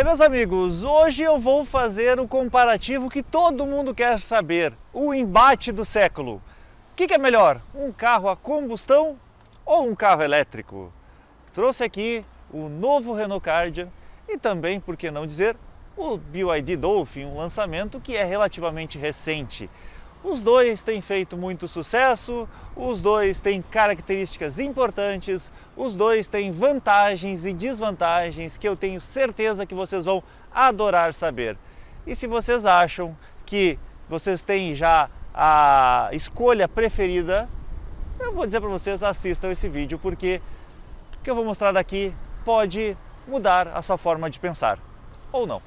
Meus amigos, hoje eu vou fazer o comparativo que todo mundo quer saber, o embate do século. O que é melhor, um carro a combustão ou um carro elétrico? Trouxe aqui o novo Renault Kardian e também, por que não dizer, o BYD Dolphin, um lançamento que é relativamente recente. Os dois têm feito muito sucesso, os dois têm características importantes, os dois têm vantagens e desvantagens que eu tenho certeza que vocês vão adorar saber. E se vocês acham que vocês têm já a escolha preferida, eu vou dizer para vocês, assistam esse vídeo, porque o que eu vou mostrar daqui pode mudar a sua forma de pensar, ou não.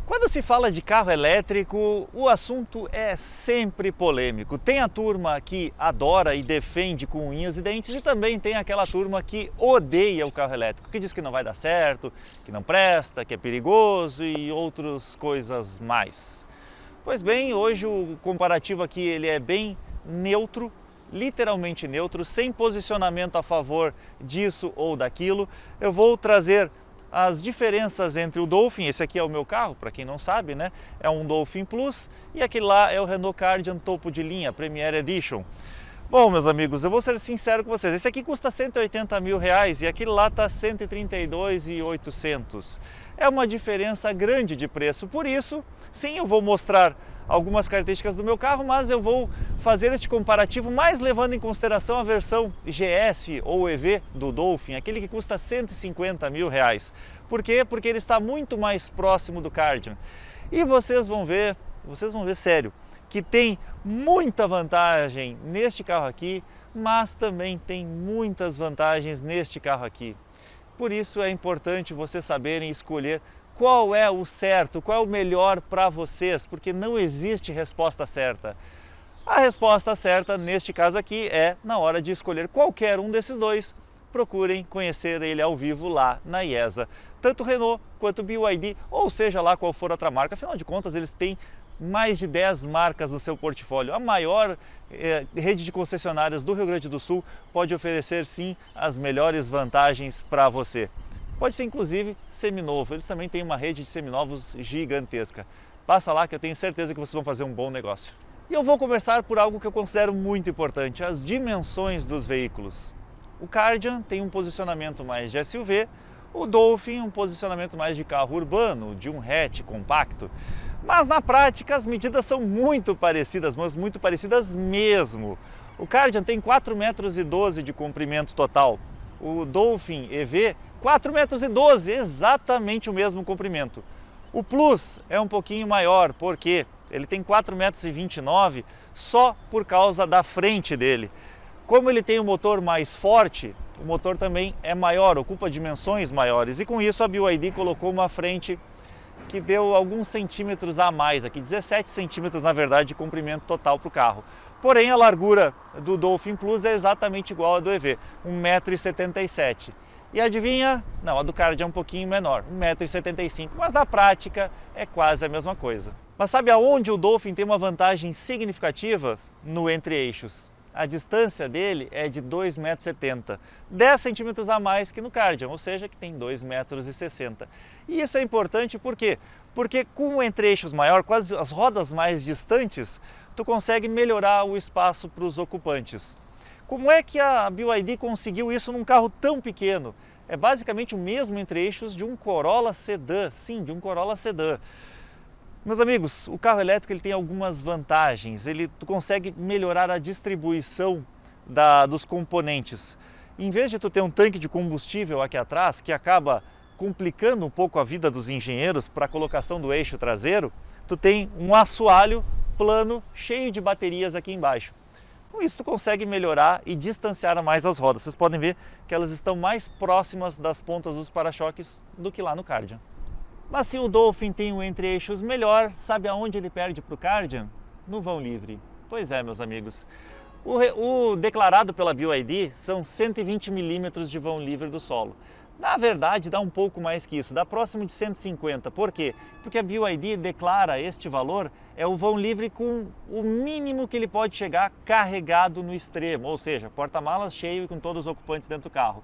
Quando se fala de carro elétrico, o assunto é sempre polêmico. Tem a turma que adora e defende com unhas e dentes e também tem aquela turma que odeia o carro elétrico, que diz que não vai dar certo, que não presta, que é perigoso e outras coisas mais. Pois bem, hoje o comparativo aqui ele é bem neutro, literalmente neutro, sem posicionamento a favor disso ou daquilo. Eu vou trazer as diferenças entre o Dolphin, esse aqui é o meu carro, para quem não sabe, né? É um Dolphin Plus, e aquele lá é o Renault Kardian topo de linha, Premier Edition. Bom, meus amigos, eu vou ser sincero com vocês, esse aqui custa 180 mil reais e aquele lá está 132.800. É uma diferença grande de preço, por isso, sim, eu vou mostrar algumas características do meu carro, mas eu vou fazer este comparativo mais levando em consideração a versão GS ou EV do Dolphin, aquele que custa 150 mil reais. Por quê? Porque ele está muito mais próximo do Kardian. E vocês vão ver sério, que tem muita vantagem neste carro aqui, mas também tem muitas vantagens neste carro aqui. Por isso é importante vocês saberem escolher qual é o certo, qual é o melhor para vocês, porque não existe resposta certa. A resposta certa, neste caso aqui, é na hora de escolher qualquer um desses dois, procurem conhecer ele ao vivo lá na IESA. Tanto Renault quanto BYD, ou seja lá qual for outra marca, afinal de contas eles têm mais de 10 marcas no seu portfólio. A maior rede de concessionárias do Rio Grande do Sul pode oferecer sim as melhores vantagens para você. Pode ser inclusive seminovo, eles também têm uma rede de seminovos gigantesca. Passa lá que eu tenho certeza que vocês vão fazer um bom negócio. E eu vou começar por algo que eu considero muito importante, as dimensões dos veículos. O Kardian tem um posicionamento mais de SUV, o Dolphin um posicionamento mais de carro urbano, de um hatch compacto. Mas na prática as medidas são muito parecidas, mas muito parecidas mesmo. O Kardian tem 4,12 metros de comprimento total. O Dolphin EV, 4,12 metros, exatamente o mesmo comprimento. O Plus é um pouquinho maior, porque ele tem 4,29 metros só por causa da frente dele. Como ele tem um motor mais forte, o motor também é maior, ocupa dimensões maiores. E com isso a BYD colocou uma frente que deu alguns centímetros a mais, aqui 17 centímetros na verdade de comprimento total para o carro. Porém a largura do Dolphin Plus é exatamente igual à do EV, 1,77 m. E adivinha? Não, a do Kardian é um pouquinho menor, 1,75 m, mas na prática é quase a mesma coisa. Mas sabe aonde o Dolphin tem uma vantagem significativa? No entre-eixos. A distância dele é de 2,70 m, 10 centímetros a mais que no Kardian, ou seja, que tem 2,60 metros. E isso é importante por quê? Porque com o entre-eixos maior, com as rodas mais distantes, tu consegue melhorar o espaço para os ocupantes. Como é que a BYD conseguiu isso num carro tão pequeno? É basicamente o mesmo entre-eixos de um Corolla sedã, sim, de um Corolla sedã. Meus amigos, o carro elétrico ele tem algumas vantagens, tu consegue melhorar a distribuição dos componentes. Em vez de tu ter um tanque de combustível aqui atrás, que acaba complicando um pouco a vida dos engenheiros para a colocação do eixo traseiro, tu tem um assoalho plano, cheio de baterias aqui embaixo. Com isso tu consegue melhorar e distanciar mais as rodas. Vocês podem ver que elas estão mais próximas das pontas dos para-choques do que lá no Kardian. Mas se o Dolphin tem um entre-eixos melhor, sabe aonde ele perde para o Kardian? No vão livre. Pois é, meus amigos. O declarado pela BYD são 120 milímetros de vão livre do solo. Na verdade, dá um pouco mais que isso, dá próximo de 150. Por quê? Porque a BYD declara este valor é o vão livre com o mínimo que ele pode chegar carregado no extremo, ou seja, porta-malas cheio e com todos os ocupantes dentro do carro.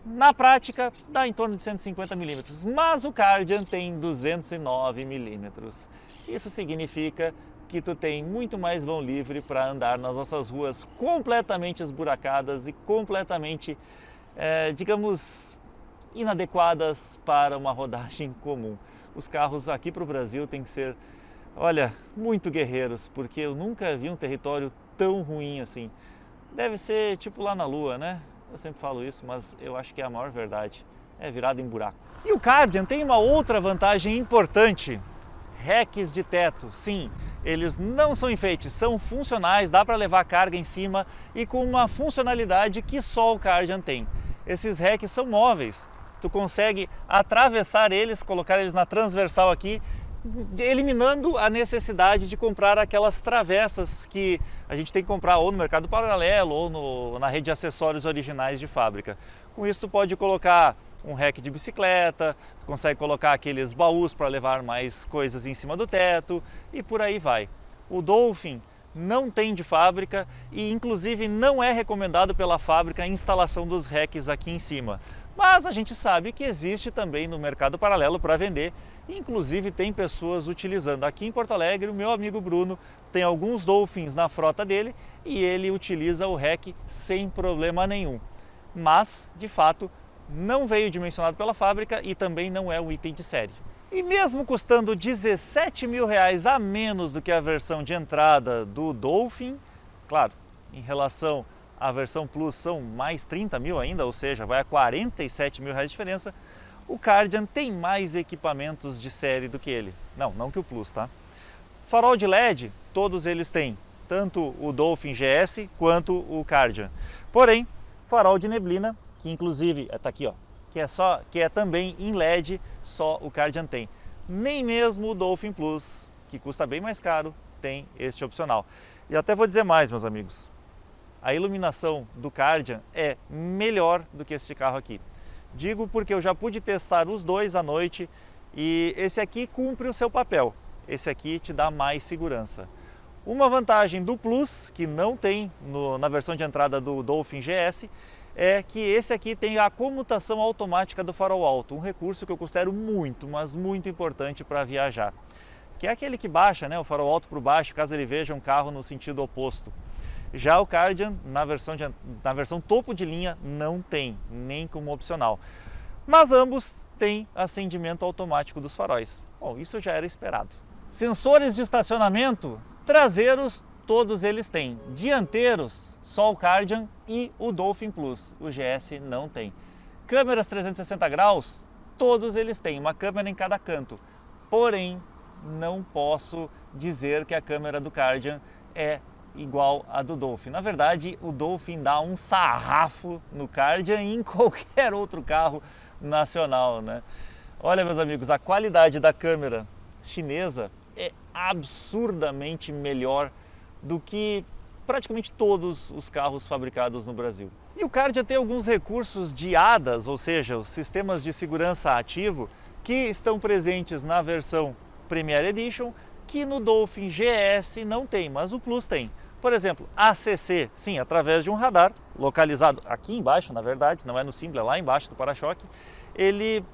Na prática, dá em torno de 150 milímetros, mas o Kardian tem 209 milímetros. Isso significa que tu tem muito mais vão livre para andar nas nossas ruas completamente esburacadas e completamente, digamos, inadequadas para uma rodagem comum. Os carros aqui para o Brasil têm que ser, olha, muito guerreiros, porque eu nunca vi um território tão ruim assim. Deve ser tipo lá na Lua, né? Eu sempre falo isso, mas eu acho que é a maior verdade. É virado em buraco. E o Kardian tem uma outra vantagem importante. Racks de teto, sim, eles não são enfeites, são funcionais, dá para levar carga em cima e com uma funcionalidade que só o Kardian tem. Esses racks são móveis, tu consegue atravessar eles, colocar eles na transversal aqui, eliminando a necessidade de comprar aquelas travessas que a gente tem que comprar ou no mercado paralelo ou na rede de acessórios originais de fábrica. Com isso tu pode colocar um rack de bicicleta, tu consegue colocar aqueles baús para levar mais coisas em cima do teto e por aí vai. O Dolphin não tem de fábrica e inclusive não é recomendado pela fábrica a instalação dos racks aqui em cima. Mas a gente sabe que existe também no mercado paralelo para vender. Inclusive tem pessoas utilizando. Aqui em Porto Alegre, o meu amigo Bruno tem alguns Dolphins na frota dele e ele utiliza o rack sem problema nenhum. Mas, de fato, não veio dimensionado pela fábrica e também não é um item de série. E mesmo custando 17 mil reais a menos do que a versão de entrada do Dolphin, claro, em relação à versão Plus são mais 30 mil ainda, ou seja, vai a 47 mil reais de diferença, o Kardian tem mais equipamentos de série do que ele. Não que o Plus, tá? Farol de LED, todos eles têm, tanto o Dolphin GS quanto o Kardian. Porém, farol de neblina, que inclusive está aqui, ó, que é também em LED, só o Kardian tem. Nem mesmo o Dolphin Plus, que custa bem mais caro, tem este opcional. E até vou dizer mais, meus amigos, a iluminação do Kardian é melhor do que este carro aqui. Digo porque eu já pude testar os dois à noite e esse aqui cumpre o seu papel. Esse aqui te dá mais segurança. Uma vantagem do Plus, que não tem na versão de entrada do Dolphin GS, é que esse aqui tem a comutação automática do farol alto, um recurso que eu considero muito, mas muito importante para viajar. Que é aquele que baixa, né, o farol alto para baixo, caso ele veja um carro no sentido oposto. Já o Kardian, na versão topo de linha, não tem, nem como opcional. Mas ambos têm acendimento automático dos faróis. Bom, isso já era esperado. Sensores de estacionamento traseiros, todos eles têm. Dianteiros, só o Kardian e o Dolphin Plus, o GS não tem. Câmeras 360 graus, todos eles têm, uma câmera em cada canto. Porém, não posso dizer que a câmera do Kardian é igual a do Dolphin. Na verdade, o Dolphin dá um sarrafo no Kardian e em qualquer outro carro nacional, né? Olha, meus amigos, a qualidade da câmera chinesa é absurdamente melhor do que praticamente todos os carros fabricados no Brasil. E o Kardian tem alguns recursos de ADAS, ou seja, os sistemas de segurança ativo, que estão presentes na versão Premier Edition, que no Dolphin GS não tem, mas o Plus tem. Por exemplo, ACC, sim, através de um radar localizado aqui embaixo, na verdade, não é no símbolo, é lá embaixo do para-choque, ele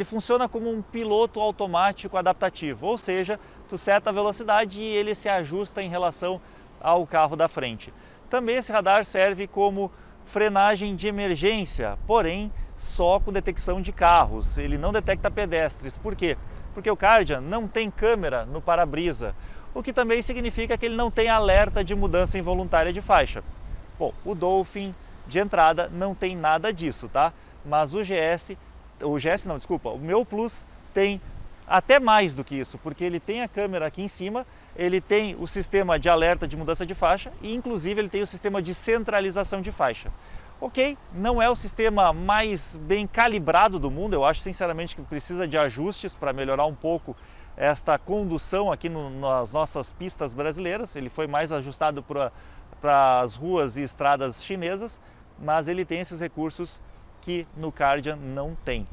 funciona como um piloto automático adaptativo, ou seja, tu seta a velocidade e ele se ajusta em relação ao carro da frente. Também esse radar serve como frenagem de emergência, porém só com detecção de carros, ele não detecta pedestres. Por quê? Porque o Kardian não tem câmera no para-brisa, o que também significa que ele não tem alerta de mudança involuntária de faixa. Bom, o Dolphin de entrada não tem nada disso, tá? Mas o meu Plus tem até mais do que isso, porque ele tem a câmera aqui em cima, ele tem o sistema de alerta de mudança de faixa e inclusive ele tem o sistema de centralização de faixa. Ok, não é o sistema mais bem calibrado do mundo, eu acho sinceramente que precisa de ajustes para melhorar um pouco esta condução aqui nas nossas pistas brasileiras. Ele foi mais ajustado para as ruas e estradas chinesas, mas ele tem esses recursos que no Kardian não tem.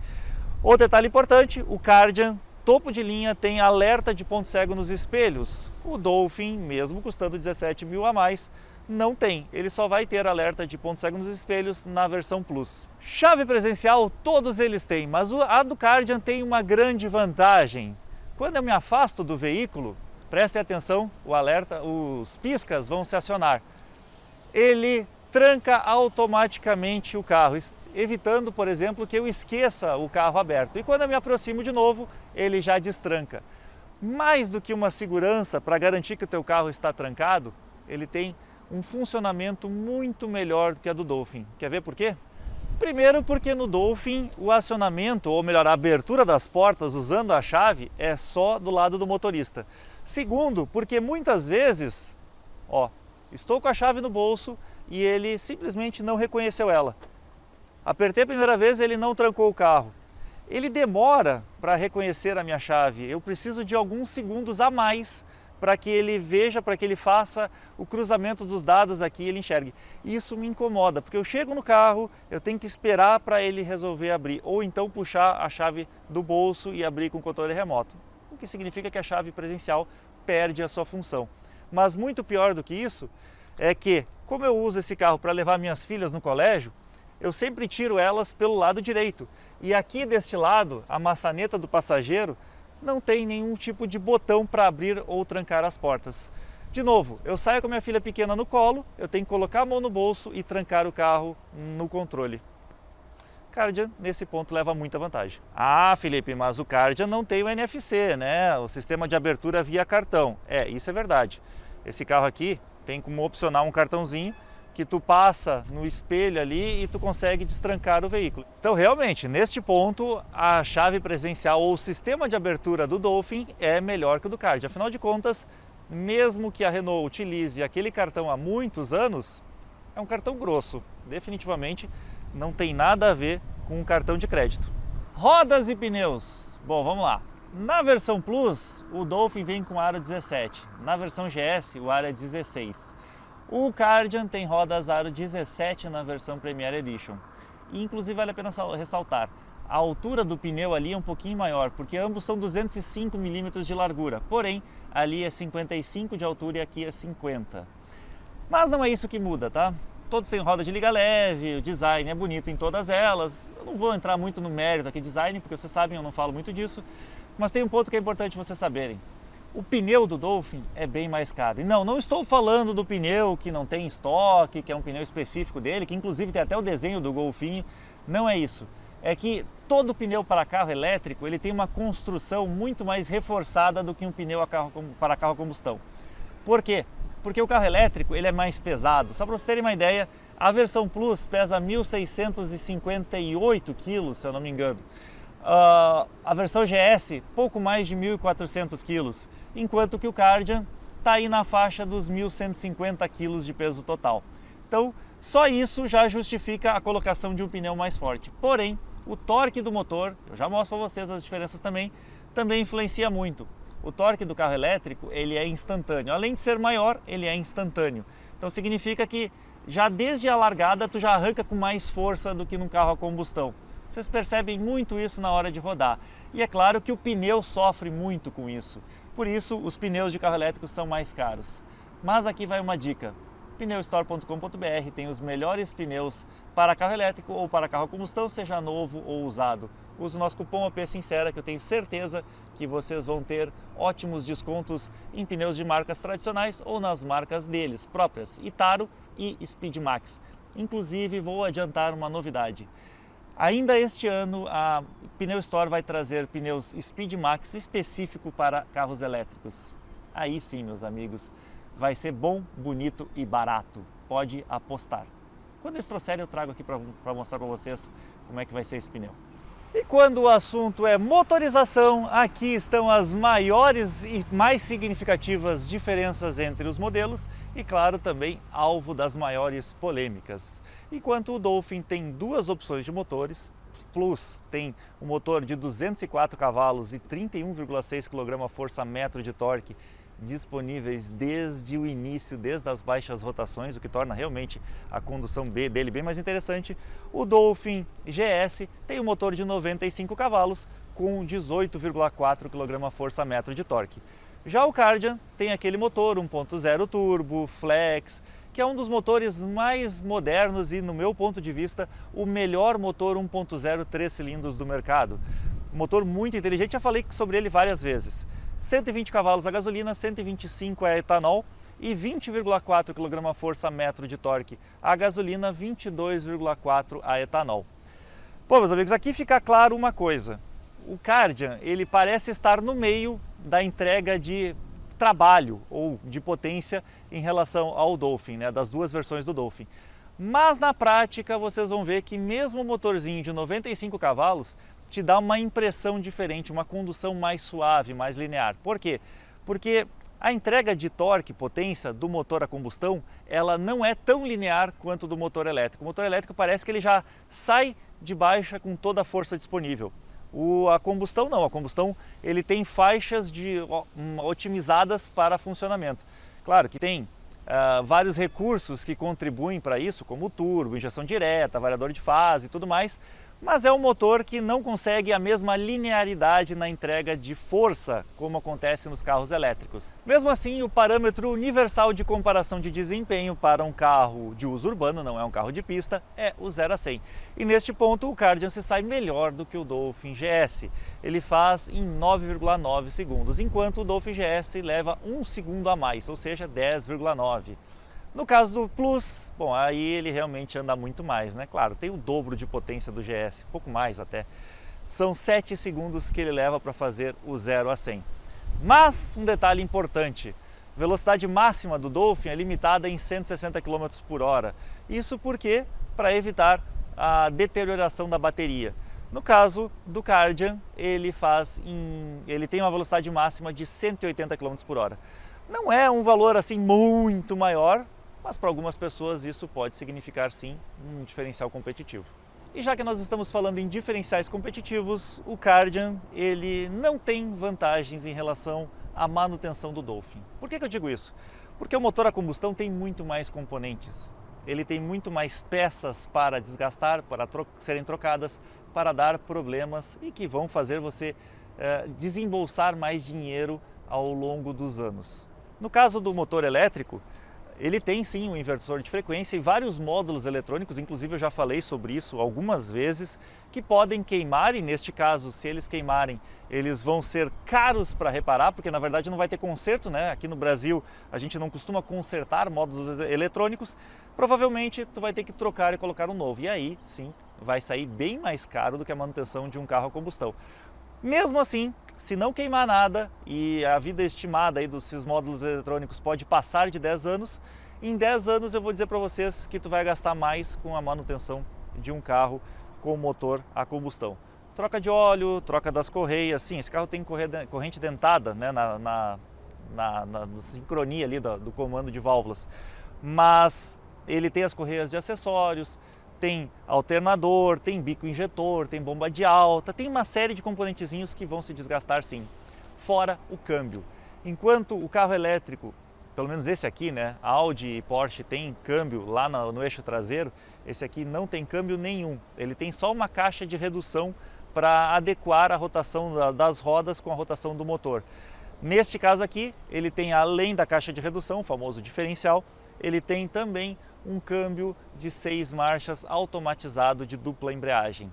Outro detalhe importante, o Kardian topo de linha tem alerta de ponto cego nos espelhos. O Dolphin, mesmo custando 17 mil a mais, não tem. Ele só vai ter alerta de ponto cego nos espelhos na versão Plus. Chave presencial todos eles têm, mas a do Kardian tem uma grande vantagem. Quando eu me afasto do veículo, prestem atenção, o alerta, os piscas vão se acionar. Ele tranca automaticamente o carro, evitando, por exemplo, que eu esqueça o carro aberto. E quando eu me aproximo de novo, ele já destranca. Mais do que uma segurança para garantir que o teu carro está trancado, ele tem um funcionamento muito melhor do que a do Dolphin. Quer ver por quê? Primeiro porque no Dolphin o acionamento, ou melhor, a abertura das portas usando a chave é só do lado do motorista. Segundo, porque muitas vezes, estou com a chave no bolso e ele simplesmente não reconheceu ela. Apertei a primeira vez, ele não trancou o carro. Ele demora para reconhecer a minha chave. Eu preciso de alguns segundos a mais para que ele veja, para que ele faça o cruzamento dos dados aqui e ele enxergue. Isso me incomoda, porque eu chego no carro, eu tenho que esperar para ele resolver abrir, ou então puxar a chave do bolso e abrir com o controle remoto. O que significa que a chave presencial perde a sua função. Mas muito pior do que isso é que, como eu uso esse carro para levar minhas filhas no colégio, eu sempre tiro elas pelo lado direito. E aqui deste lado, a maçaneta do passageiro não tem nenhum tipo de botão para abrir ou trancar as portas. De novo, eu saio com a minha filha pequena no colo, eu tenho que colocar a mão no bolso e trancar o carro no controle. Kardian, nesse ponto, leva muita vantagem. Ah, Felipe, mas o Kardian não tem o NFC, né? O sistema de abertura via cartão. Isso é verdade. Esse carro aqui tem como opcional um cartãozinho que tu passa no espelho ali e tu consegue destrancar o veículo. Então, realmente, neste ponto, a chave presencial ou o sistema de abertura do Dolphin é melhor que o do Kardian. Afinal de contas, mesmo que a Renault utilize aquele cartão há muitos anos, é um cartão grosso. Definitivamente não tem nada a ver com um cartão de crédito. Rodas e pneus. Bom, vamos lá. Na versão Plus, o Dolphin vem com aro 17. Na versão GS, o aro é 16. O Kardian tem rodas aro 17 na versão Premier Edition. E, inclusive, vale a pena ressaltar, a altura do pneu ali é um pouquinho maior, porque ambos são 205 mm de largura. Porém, ali é 55 de altura e aqui é 50. Mas não é isso que muda, tá? Todos têm roda de liga leve, o design é bonito em todas elas. Eu não vou entrar muito no mérito aqui de design, porque vocês sabem, eu não falo muito disso. Mas tem um ponto que é importante vocês saberem. O pneu do Dolphin é bem mais caro. E não estou falando do pneu que não tem estoque, que é um pneu específico dele, que inclusive tem até o desenho do Golfinho. Não é isso. É que todo pneu para carro elétrico ele tem uma construção muito mais reforçada do que um pneu para carro a combustão. Por quê? Porque o carro elétrico ele é mais pesado. Só para vocês terem uma ideia, a versão Plus pesa 1.658 kg, se eu não me engano. A versão GS, pouco mais de 1.400 kg, enquanto que o Kardian está aí na faixa dos 1.150 kg de peso total. Então, só isso já justifica a colocação de um pneu mais forte. Porém, o torque do motor, eu já mostro para vocês as diferenças também influencia muito. O torque do carro elétrico, ele é instantâneo. Além de ser maior, ele é instantâneo. Então, significa que já desde a largada, tu já arranca com mais força do que num carro a combustão. Vocês percebem muito isso na hora de rodar. E é claro que o pneu sofre muito com isso. Por isso, os pneus de carro elétrico são mais caros. Mas aqui vai uma dica. Pneustore.com.br tem os melhores pneus para carro elétrico ou para carro a combustão, seja novo ou usado. Use o nosso cupom APSINCERA, que eu tenho certeza que vocês vão ter ótimos descontos em pneus de marcas tradicionais ou nas marcas deles próprias, Itaro e Speedmax. Inclusive, vou adiantar uma novidade. Ainda este ano, a Pneu Store vai trazer pneus Speedmax específico para carros elétricos. Aí sim, meus amigos, vai ser bom, bonito e barato. Pode apostar. Quando eles trouxerem, eu trago aqui para mostrar para vocês como é que vai ser esse pneu. E quando o assunto é motorização, aqui estão as maiores e mais significativas diferenças entre os modelos e, claro, também alvo das maiores polêmicas. Enquanto o Dolphin tem duas opções de motores, Plus tem um motor de 204 cavalos e 31,6 kgfm de torque disponíveis desde o início, desde as baixas rotações, o que torna realmente a condução dele bem mais interessante. O Dolphin GS tem um motor de 95 cavalos com 18,4 kgfm de torque. Já o Kardian tem aquele motor 1.0 turbo, flex, que é um dos motores mais modernos e, no meu ponto de vista, o melhor motor 1.0 3 cilindros do mercado. Um motor muito inteligente, já falei sobre ele várias vezes. 120 cavalos a gasolina, 125 a etanol e 20,4 kgfm de torque a gasolina, 22,4 a etanol. Bom, meus amigos, aqui fica claro uma coisa. O Kardian, ele parece estar no meio da entrega de trabalho ou de potência em relação ao Dolphin, né, das duas versões do Dolphin. Mas na prática vocês vão ver que mesmo o motorzinho de 95 cavalos te dá uma impressão diferente, uma condução mais suave, mais linear. Por quê? Porque a entrega de torque, potência do motor a combustão, ela não é tão linear quanto do motor elétrico. O motor elétrico parece que ele já sai de baixa com toda a força disponível. A combustão não, a combustão ele tem faixas otimizadas para funcionamento. Claro que tem vários recursos que contribuem para isso, como o turbo, injeção direta, variador de fase e tudo mais, mas é um motor que não consegue a mesma linearidade na entrega de força como acontece nos carros elétricos. Mesmo assim, o parâmetro universal de comparação de desempenho para um carro de uso urbano, não é um carro de pista, é o 0 a 100. E neste ponto o Kardian se sai melhor do que o Dolphin GS. Ele faz em 9,9 segundos, enquanto o Dolphin GS leva 1 segundo a mais, ou seja, 10,9. No caso do Plus, bom, aí ele realmente anda muito mais, né? Claro, tem o dobro de potência do GS, um pouco mais até. São 7 segundos que ele leva para fazer o 0 a 100. Mas um detalhe importante, a velocidade máxima do Dolphin é limitada em 160 km por hora. Isso porque para evitar a deterioração da bateria. No caso do Kardian, ele tem uma velocidade máxima de 180 km por hora. Não é um valor assim muito maior, mas para algumas pessoas isso pode significar sim um diferencial competitivo. E já que nós estamos falando em diferenciais competitivos, o Kardian ele não tem vantagens em relação à manutenção do Dolphin. Por que eu digo isso? Porque o motor a combustão tem muito mais componentes. Ele tem muito mais peças para desgastar, para serem trocadas, para dar problemas e que vão fazer você desembolsar mais dinheiro ao longo dos anos. No caso do motor elétrico, ele tem sim um inversor de frequência e vários módulos eletrônicos, inclusive eu já falei sobre isso algumas vezes, que podem queimar e neste caso, se eles queimarem, eles vão ser caros para reparar, porque na verdade não vai ter conserto, né? Aqui no Brasil a gente não costuma consertar módulos eletrônicos, provavelmente tu vai ter que trocar e colocar um novo, e aí sim vai sair bem mais caro do que a manutenção de um carro a combustão. Mesmo assim, se não queimar nada e a vida estimada aí desses módulos eletrônicos pode passar de 10 anos, em 10 anos eu vou dizer para vocês que tu vai gastar mais com a manutenção de um carro com motor a combustão. Troca de óleo, troca das correias, sim, esse carro tem corrente dentada, né, na sincronia ali do comando de válvulas, mas ele tem as correias de acessórios, tem alternador, tem bico injetor, tem bomba de alta, tem uma série de componentezinhos que vão se desgastar sim, fora o câmbio. Enquanto o carro elétrico, pelo menos esse aqui, né, Audi e Porsche tem câmbio lá no eixo traseiro, esse aqui não tem câmbio nenhum, ele tem só uma caixa de redução para adequar a rotação das rodas com a rotação do motor. Neste caso aqui, ele tem além da caixa de redução, o famoso diferencial, ele tem também um câmbio de 6 marchas automatizado de dupla embreagem.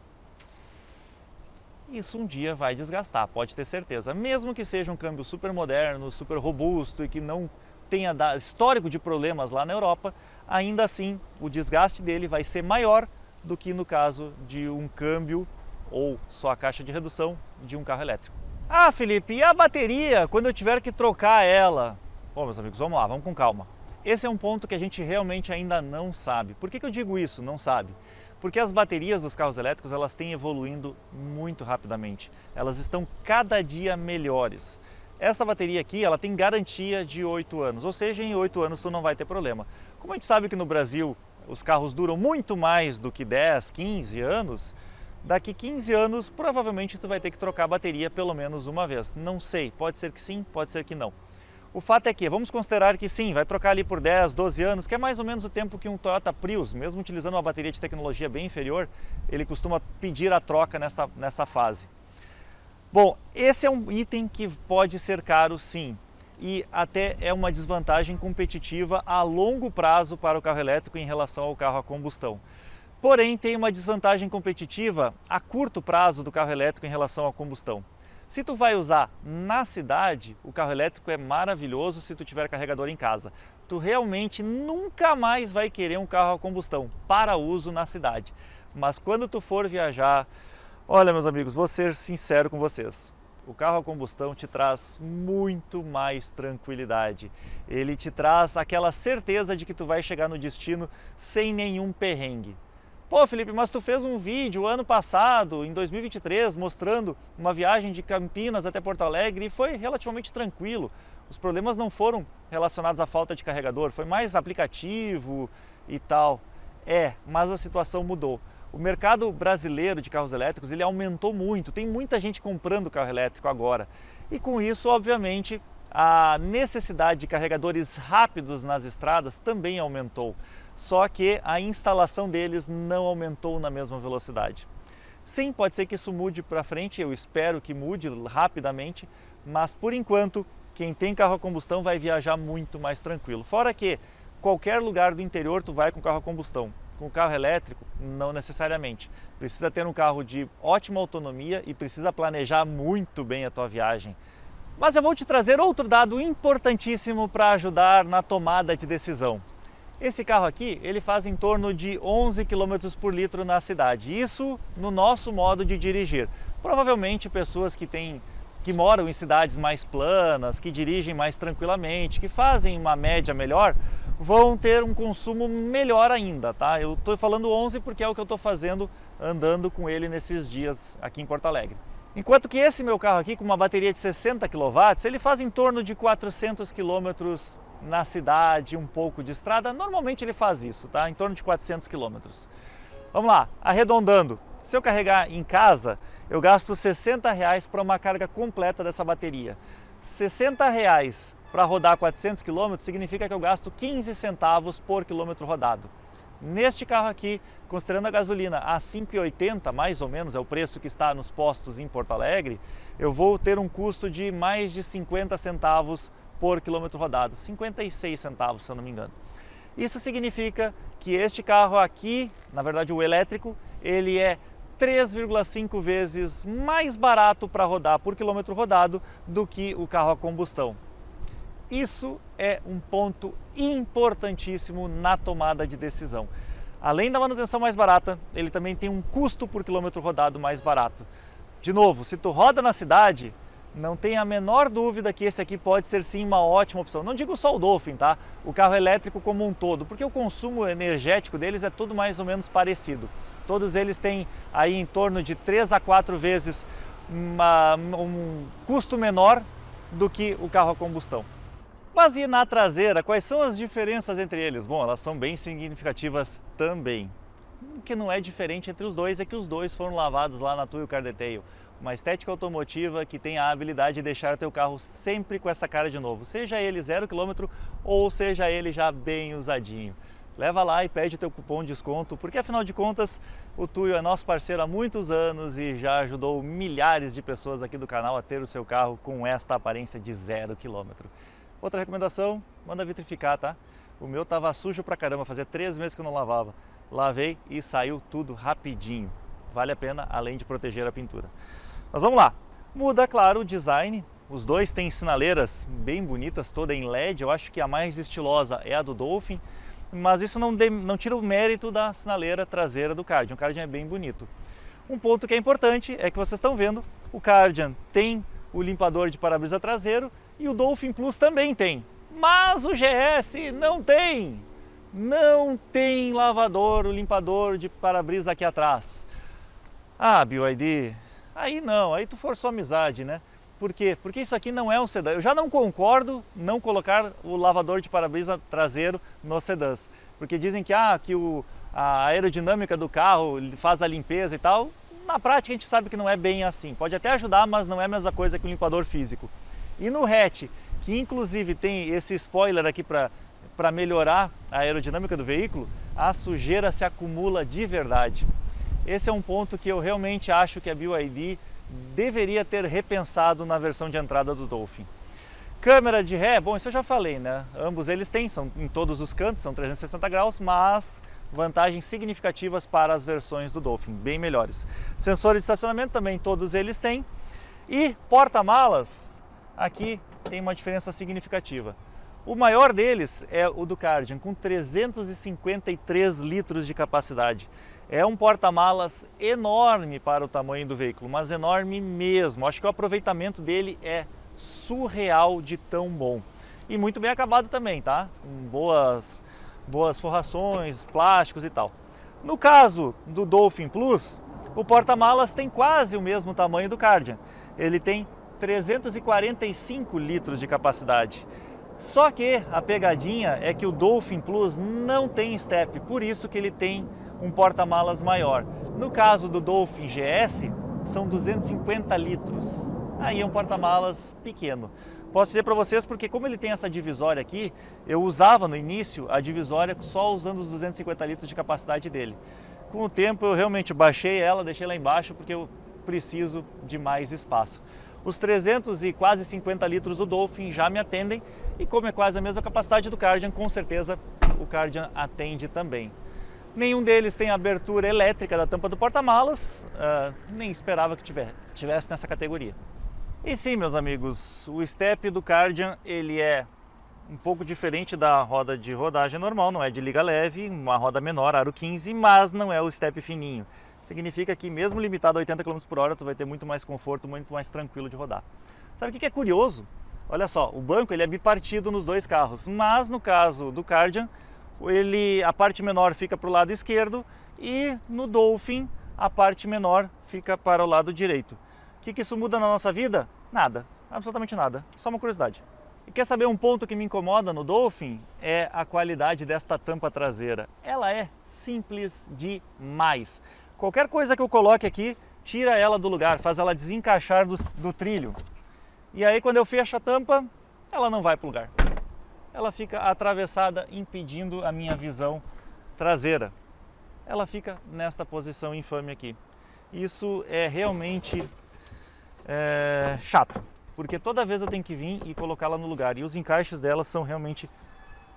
Isso um dia vai desgastar, pode ter certeza. Mesmo que seja um câmbio super moderno, super robusto e que não tenha histórico de problemas lá na Europa, ainda assim o desgaste dele vai ser maior do que no caso de um câmbio ou só a caixa de redução de um carro elétrico. Ah, Felipe, e a bateria quando eu tiver que trocar ela? Bom, meus amigos, vamos lá, vamos com calma. Esse é um ponto que a gente realmente ainda não sabe. Por que eu digo isso, não sabe? Porque as baterias dos carros elétricos elas têm evoluindo muito rapidamente. Elas estão cada dia melhores. Essa bateria aqui ela tem garantia de 8 anos, ou seja, em 8 anos tu não vai ter problema. Como a gente sabe que no Brasil os carros duram muito mais do que 10, 15 anos, daqui 15 anos provavelmente tu vai ter que trocar a bateria pelo menos uma vez. Não sei, pode ser que sim, pode ser que não. O fato é que, vamos considerar que sim, vai trocar ali por 10, 12 anos, que é mais ou menos o tempo que um Toyota Prius, mesmo utilizando uma bateria de tecnologia bem inferior, ele costuma pedir a troca nessa fase. Bom, esse é um item que pode ser caro sim, e até é uma desvantagem competitiva a longo prazo para o carro elétrico em relação ao carro a combustão. Porém, tem uma desvantagem competitiva a curto prazo do carro elétrico em relação à combustão. Se tu vai usar na cidade, o carro elétrico é maravilhoso se tu tiver carregador em casa. Tu realmente nunca mais vai querer um carro a combustão para uso na cidade. Mas quando tu for viajar, olha meus amigos, vou ser sincero com vocês. O carro a combustão te traz muito mais tranquilidade. Ele te traz aquela certeza de que tu vai chegar no destino sem nenhum perrengue. Pô, Felipe, mas tu fez um vídeo ano passado, em 2023, mostrando uma viagem de Campinas até Porto Alegre e foi relativamente tranquilo. Os problemas não foram relacionados à falta de carregador, foi mais aplicativo e tal. Mas a situação mudou. O mercado brasileiro de carros elétricos, ele aumentou muito, tem muita gente comprando carro elétrico agora. E com isso, obviamente, a necessidade de carregadores rápidos nas estradas também aumentou. Só que a instalação deles não aumentou na mesma velocidade. Sim, pode ser que isso mude para frente, eu espero que mude rapidamente, mas por enquanto, quem tem carro a combustão vai viajar muito mais tranquilo. Fora que qualquer lugar do interior tu vai com carro a combustão. Com carro elétrico, não necessariamente. Precisa ter um carro de ótima autonomia e precisa planejar muito bem a tua viagem. Mas eu vou te trazer outro dado importantíssimo para ajudar na tomada de decisão. Esse carro aqui, ele faz em torno de 11 km por litro na cidade. Isso no nosso modo de dirigir. Provavelmente pessoas que moram em cidades mais planas, que dirigem mais tranquilamente, que fazem uma média melhor, vão ter um consumo melhor ainda, tá? Eu estou falando 11 porque é o que eu estou fazendo andando com ele nesses dias aqui em Porto Alegre. Enquanto que esse meu carro aqui, com uma bateria de 60 kW, ele faz em torno de 400 km na cidade, um pouco de estrada. Normalmente ele faz isso, tá? Em torno de 400 km. Vamos lá, arredondando. Se eu carregar em casa, eu gasto R$60 para uma carga completa dessa bateria. R$60 para rodar 400 km significa que eu gasto 15 centavos por quilômetro rodado. Neste carro aqui, considerando a gasolina a 5,80, mais ou menos, é o preço que está nos postos em Porto Alegre, eu vou ter um custo de mais de 50 centavos por quilômetro rodado, 56 centavos se eu não me engano. Isso significa que este carro aqui, na verdade o elétrico, ele é 3,5 vezes mais barato para rodar por quilômetro rodado do que o carro a combustão. Isso é um ponto importantíssimo na tomada de decisão. Além da manutenção mais barata, ele também tem um custo por quilômetro rodado mais barato. De novo, se tu roda na cidade, não tem a menor dúvida que esse aqui pode ser sim uma ótima opção. Não digo só o Dolphin, tá? O carro elétrico como um todo, porque o consumo energético deles é tudo mais ou menos parecido. Todos eles têm aí em torno de 3 a 4 vezes um custo menor do que o carro a combustão. Mas e na traseira, quais são as diferenças entre eles? Bom, elas são bem significativas também. O que não é diferente entre os dois é que os dois foram lavados lá na Tuyo Car Detail. Uma estética automotiva que tem a habilidade de deixar teu carro sempre com essa cara de novo, seja ele 0 km ou seja ele já bem usadinho. Leva lá e pede o teu cupom de desconto, porque afinal de contas o Tuyo é nosso parceiro há muitos anos e já ajudou milhares de pessoas aqui do canal a ter o seu carro com esta aparência de 0 km. Outra recomendação, manda vitrificar, tá? O meu tava sujo pra caramba, fazia 3 meses que eu não lavava. Lavei e saiu tudo rapidinho. Vale a pena, além de proteger a pintura. Mas vamos lá. Muda, claro, o design. Os dois têm sinaleiras bem bonitas, toda em LED. Eu acho que a mais estilosa é a do Dolphin. Mas isso não tira o mérito da sinaleira traseira do Kardian. O Kardian é bem bonito. Um ponto que é importante é que vocês estão vendo, o Kardian tem o limpador de para-brisa traseiro e o Dolphin Plus também tem. Mas o GS não tem! Não tem lavador, o limpador de para-brisa aqui atrás. Ah, BYD, aí não, aí tu forçou a amizade, né? Por quê? Porque isso aqui não é um sedã. Eu já não concordo não colocar o lavador de para-brisa traseiro nos sedãs. Porque dizem que, a aerodinâmica do carro faz a limpeza e tal. Na prática a gente sabe que não é bem assim. Pode até ajudar, mas não é a mesma coisa que o limpador físico. E no hatch, que inclusive tem esse spoiler aqui para melhorar a aerodinâmica do veículo, a sujeira se acumula de verdade. Esse é um ponto que eu realmente acho que a BYD deveria ter repensado na versão de entrada do Dolphin. Câmera de ré, bom, isso eu já falei, né? Ambos eles têm, são em todos os cantos, são 360 graus, mas vantagens significativas para as versões do Dolphin, bem melhores. Sensor de estacionamento também todos eles têm. E porta-malas, aqui tem uma diferença significativa. O maior deles é o do Kardian, com 353 litros de capacidade. É um porta-malas enorme para o tamanho do veículo, mas enorme mesmo. Acho que o aproveitamento dele é surreal de tão bom. E muito bem acabado também, tá? Com boas forrações, plásticos e tal. No caso do Dolphin Plus, o porta-malas tem quase o mesmo tamanho do Kardian. Ele tem 345 litros de capacidade. Só que a pegadinha é que o Dolphin Plus não tem step, por isso que ele tem um porta-malas maior. No caso do Dolphin GS, são 250 litros. Aí é um porta-malas pequeno. Posso dizer para vocês porque como ele tem essa divisória aqui, eu usava no início a divisória só usando os 250 litros de capacidade dele. Com o tempo eu realmente baixei ela, deixei lá embaixo porque eu preciso de mais espaço. Os 300 e quase 50 litros do Dolphin já me atendem e como é quase a mesma capacidade do Kardian, com certeza o Kardian atende também. Nenhum deles tem abertura elétrica da tampa do porta-malas, nem esperava que tivesse nessa categoria. E sim, meus amigos, o step do Kardian ele é um pouco diferente da roda de rodagem normal, não é de liga leve, uma roda menor, aro 15, mas não é o step fininho. Significa que mesmo limitado a 80 km por hora, tu vai ter muito mais conforto, muito mais tranquilo de rodar. Sabe o que é curioso? Olha só, o banco ele é bipartido nos dois carros, mas no caso do Kardian, a parte menor fica para o lado esquerdo e no Dolphin a parte menor fica para o lado direito. O que isso muda na nossa vida? Nada, absolutamente nada, só uma curiosidade. E quer saber um ponto que me incomoda no Dolphin? É a qualidade desta tampa traseira. Ela é simples demais. Qualquer coisa que eu coloque aqui, tira ela do lugar, faz ela desencaixar do trilho. E aí quando eu fecho a tampa, ela não vai para o lugar. Ela fica atravessada, impedindo a minha visão traseira. Ela fica nesta posição infame aqui. Isso é realmente chato, porque toda vez eu tenho que vir e colocá-la no lugar. E os encaixes dela são realmente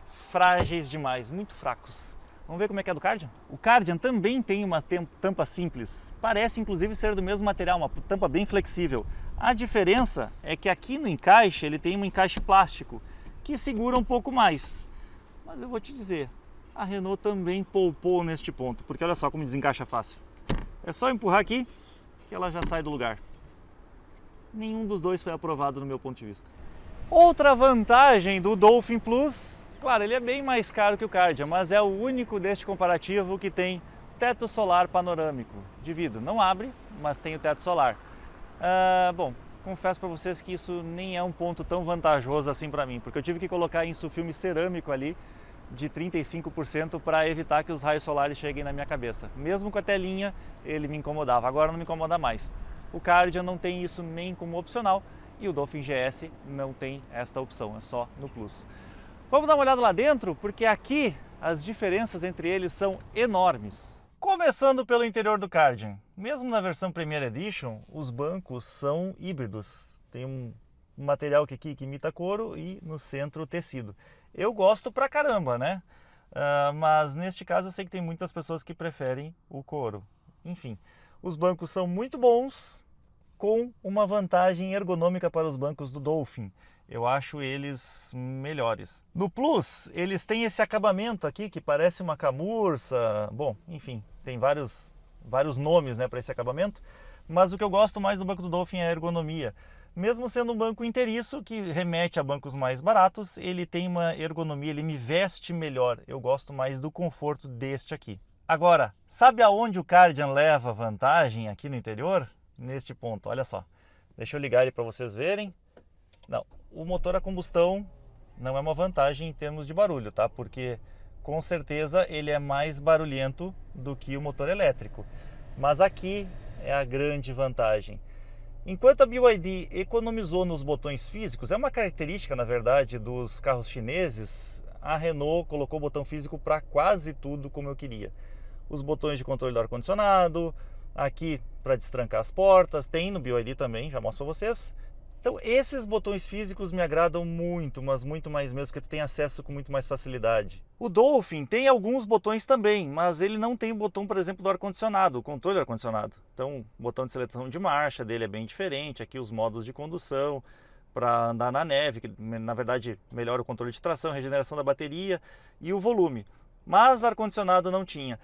frágeis demais, muito fracos. Vamos ver como é que é do Kardian? O Kardian também tem uma tampa simples. Parece inclusive ser do mesmo material, uma tampa bem flexível. A diferença é que aqui no encaixe ele tem um encaixe plástico que segura um pouco mais. Mas eu vou te dizer, a Renault também poupou neste ponto, porque olha só como desencaixa fácil. É só empurrar aqui que ela já sai do lugar. Nenhum dos dois foi aprovado no meu ponto de vista. Outra vantagem do Dolphin Plus, claro, ele é bem mais caro que o Kardian, mas é o único deste comparativo que tem teto solar panorâmico de vidro. Não abre, mas tem o teto solar. Bom, confesso para vocês que isso nem é um ponto tão vantajoso assim para mim, porque eu tive que colocar insufilme cerâmico ali de 35% para evitar que os raios solares cheguem na minha cabeça. Mesmo com a telinha, ele me incomodava, agora não me incomoda mais. O Kardian não tem isso nem como opcional e o Dolphin GS não tem esta opção, é só no Plus. Vamos dar uma olhada lá dentro, porque aqui as diferenças entre eles são enormes. Começando pelo interior do Kardian, mesmo na versão Premier Edition, os bancos são híbridos. Tem um material aqui que imita couro e no centro tecido. Eu gosto pra caramba, né? Mas neste caso eu sei que tem muitas pessoas que preferem o couro. Enfim, os bancos são muito bons, com uma vantagem ergonômica para os bancos do Dolphin. Eu acho eles melhores. No Plus, eles têm esse acabamento aqui que parece uma camurça. Bom, enfim, tem vários nomes, né, para esse acabamento. Mas o que eu gosto mais do banco do Dolphin é a ergonomia. Mesmo sendo um banco inteiriço, que remete a bancos mais baratos, ele tem uma ergonomia, ele me veste melhor. Eu gosto mais do conforto deste aqui. Agora, sabe aonde o Kardian leva vantagem aqui no interior? Neste ponto, olha só. Deixa eu ligar ele para vocês verem. Não, o motor a combustão não é uma vantagem em termos de barulho, tá? Porque com certeza ele é mais barulhento do que o motor elétrico. Mas aqui é a grande vantagem. Enquanto a BYD economizou nos botões físicos, é uma característica, na verdade, dos carros chineses, a Renault colocou o botão físico para quase tudo como eu queria. Os botões de controle do ar-condicionado, aqui para destrancar as portas, tem no BYD também, já mostro para vocês. Então esses botões físicos me agradam muito, mas muito mais mesmo, porque tu tem acesso com muito mais facilidade. O Dolphin tem alguns botões também, mas ele não tem o botão, por exemplo, do ar-condicionado, o controle do ar-condicionado. Então o botão de seleção de marcha dele é bem diferente, aqui os modos de condução, para andar na neve, que na verdade melhora o controle de tração, regeneração da bateria e o volume. Mas ar-condicionado não tinha.